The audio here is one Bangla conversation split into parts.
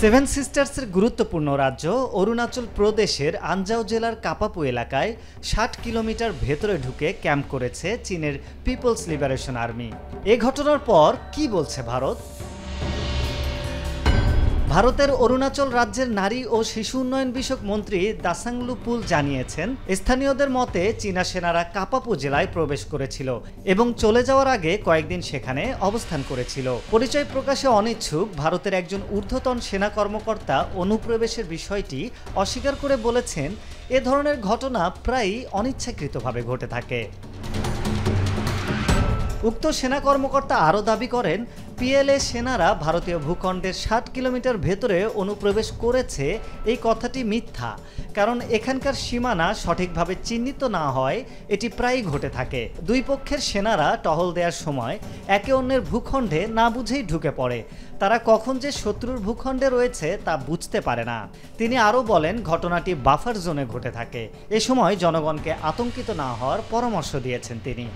সেভেন সিস্টার্সের গুরুত্বপূর্ণ রাজ্য অরুণাচল প্রদেশের আনজাও জেলার কাপাপু এলাকায় ৬০ কিলোমিটার ভেতরে ঢুকে ক্যাম্প করেছে চীনের পিপলস লিবারেশন আর্মি। এ ঘটনার পর কি বলছে ভারত? ভারতের অরুণাচল রাজ্যের নারী ও শিশু উন্নয়ন বিষয়ক মন্ত্রী দাসাংলু পুল জানিয়েছেন, স্থানীয়দের মতে চীনা সেনারা কাপাপু জেলায় প্রবেশ করেছিল এবং চলে যাওয়ার আগে কয়েকদিন সেখানে অবস্থান করেছিল। পরিচয় প্রকাশে অনিচ্ছুক ভারতের একজন ঊর্ধ্বতন সেনা কর্মকর্তা অনুপ্রবেশের বিষয়টি অস্বীকার করে বলেছেন, এ ধরনের ঘটনা প্রায়ই অনিচ্ছাকৃতভাবে ঘটে থাকে। উক্ত সেনা কর্মকর্তা আরও দাবি করেন, পিএলএ সেনারা ভারতীয় ভূখণ্ডের ৬০ কিলোমিটার ভেতরে অনুপ্রবেশ করেছে এই কথাটি মিথ্যা, কারণ এখানকার সীমানা সঠিকভাবে চিহ্নিত না হয় এটি প্রায়ই ঘটে থাকে। দুই পক্ষের সেনারা টহল দেওয়ার সময় একে অন্যের ভূখণ্ডে না বুঝেই ঢুকে পড়ে। তারা কখন যে শত্রুর ভূখণ্ডে রয়েছে তা বুঝতে পারে না। তিনি আরও বলেন, ঘটনাটি বাফার জোনে ঘটে থাকে। এ সময় জনগণকে আতঙ্কিত না হওয়ার পরামর্শ দিয়েছেন তিনি।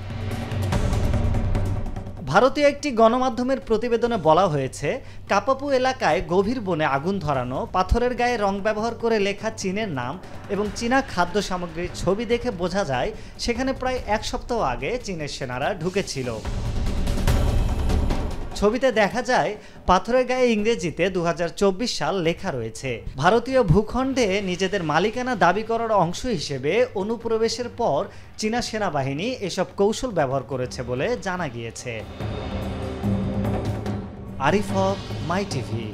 ভারতীয় একটি গণমাধ্যমের প্রতিবেদনে বলা হয়েছে, কাপাপু এলাকায় গভীর বনে আগুন ধরানো, পাথরের গায়ে রং ব্যবহার করে লেখা চীনের নাম এবং চীনা খাদ্য সামগ্রীর ছবি দেখে বোঝা যায় সেখানে প্রায় এক সপ্তাহ আগে চীনের সেনারা ঢুকেছিল। ছবিতে দেখা যায় পাথরের গায়ে ইংরেজিতে ২০২৪ সাল লেখা রয়েছে। ভারতীয় ভূখণ্ডে নিজেদের মালিকানা দাবি করার অংশ হিসেবে অনুপ্রবেশের পর চীনা সেনাবাহিনী এসব কৌশল ব্যবহার করেছে বলে জানা গিয়েছে। আরিফ হক, মাই টিভি।